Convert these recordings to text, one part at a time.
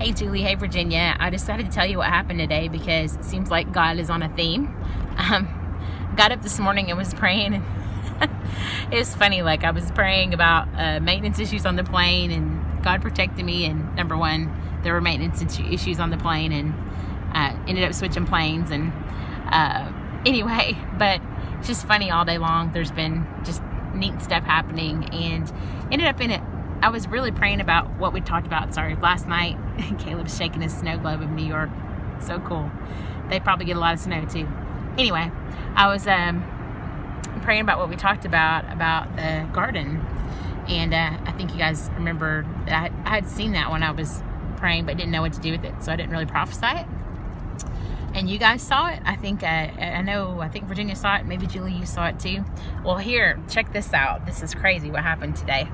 Hey Julie, hey Virginia. I decided to tell you what happened today because it seems like God is on a theme. Got up this morning and was praying, and it was funny. Like, I was praying about maintenance issues on the plane, and God protected me. And number one, there were maintenance issues on the plane, and ended up switching planes. And anyway, but it's just funny all day long. There's been just neat stuff happening, and ended up in it. I was really praying about what we talked about, last night. Caleb's shaking his snow globe of New York. So cool. They probably get a lot of snow too. Anyway, I was praying about what we talked about the garden. And I think you guys remember that I had seen that when I was praying, but didn't know what to do with it. So I didn't really prophesy it. And you guys saw it. I think Virginia saw it. Maybe Julie, you saw it too. Well, here, check this out. This is crazy what happened today.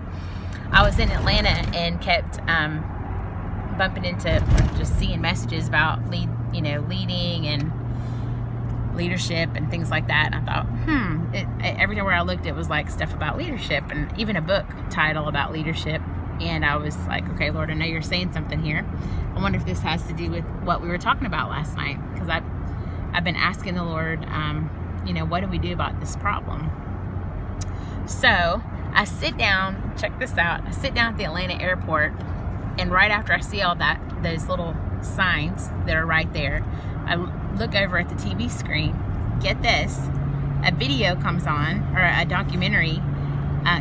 I was in Atlanta and kept bumping into, just seeing messages about leading and leadership and things like that. And I thought, everywhere I looked, it was like stuff about leadership, and even a book title about leadership. And I was like, okay, Lord, I know you're saying something here. I wonder if this has to do with what we were talking about last night, because I've been asking the Lord, what do we do about this problem? So I sit down, check this out, I sit down at the Atlanta airport, and right after I see all those little signs that are right there, I look over at the TV screen. Get this, a video comes on, or a documentary,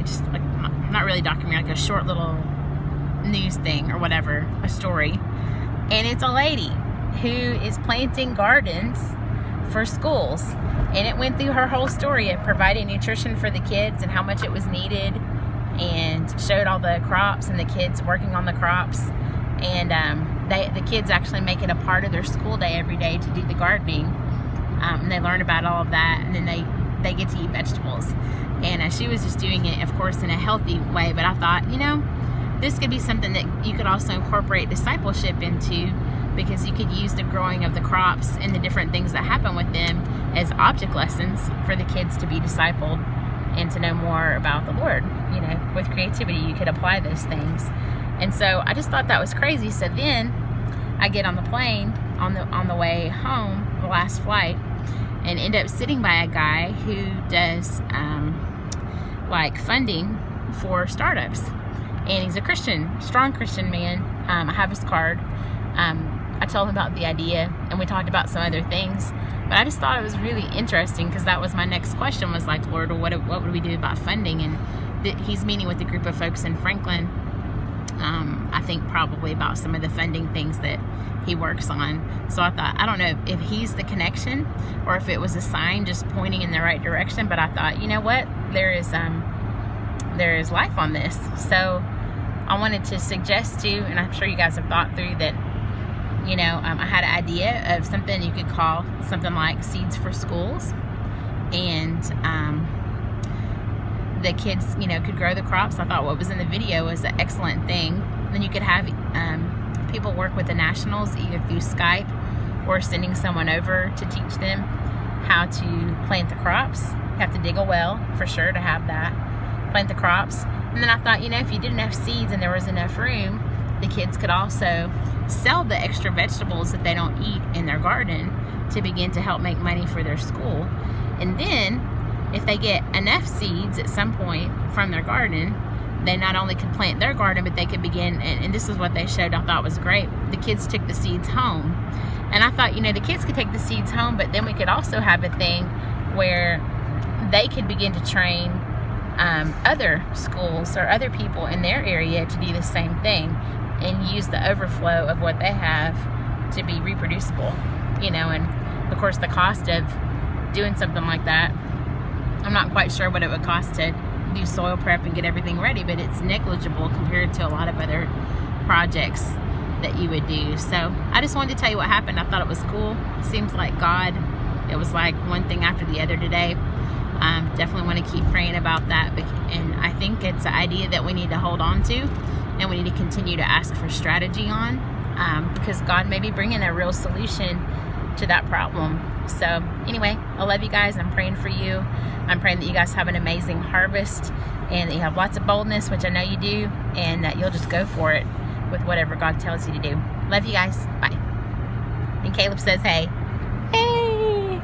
just like, not really a documentary, like a short little news thing or whatever, a story, and it's a lady who is planting gardens for schools. And it went through her whole story of providing nutrition for the kids and how much it was needed, and showed all the crops and the kids working on the crops. And the kids actually make it a part of their school day every day to do the gardening. And they learn about all of that, and then they get to eat vegetables. And she was just doing it, of course, in a healthy way. But I thought, this could be something that you could also incorporate discipleship into, because you could use the growing of the crops and the different things that happen with them as object lessons for the kids to be discipled and to know more about the Lord. With creativity, you could apply those things. And so I just thought that was crazy. So then I get on the plane on the way home, the last flight, and end up sitting by a guy who does like funding for startups. And he's a Christian, strong Christian man. I have his card. I told him about the idea, and we talked about some other things, but I just thought it was really interesting, because that was my next question, was like, Lord, what would we do about funding? And he's meeting with a group of folks in Franklin, I think probably about some of the funding things that he works on. So I thought, I don't know if he's the connection or if it was a sign just pointing in the right direction, but I thought, you know what, there is life on this. So I wanted to suggest to you, and I'm sure you guys have thought through that, I had an idea of something you could call something like Seeds for Schools, and the kids, could grow the crops. I thought what was in the video was an excellent thing. Then you could have people work with the nationals, either through Skype or sending someone over to teach them how to plant the crops. You have to dig a well for sure to have that. Plant the crops. And then I thought, if you did enough seeds and there was enough room, the kids could also sell the extra vegetables that they don't eat in their garden to begin to help make money for their school. And then if they get enough seeds at some point from their garden, they not only could plant their garden, but they could begin, and this is what they showed I thought was great, the kids took the seeds home. And I thought, the kids could take the seeds home, but then we could also have a thing where they could begin to train other schools or other people in their area to do the same thing, and use the overflow of what they have to be reproducible. And of course the cost of doing something like that, I'm not quite sure what it would cost to do soil prep and get everything ready, but it's negligible compared to a lot of other projects that you would do. So I just wanted to tell you what happened. I thought it was cool. Seems like God, it was like one thing after the other today. Definitely want to keep praying about that, and I think it's an idea that we need to hold on to, and we need to continue to ask for strategy on, because God may be bringing a real solution to that problem. So anyway, I love you guys. I'm praying for you. I'm praying that you guys have an amazing harvest, and that you have lots of boldness, which I know you do, and that you'll just go for it. with whatever God tells you to do. Love you guys. Bye. And Caleb says, hey. Hey.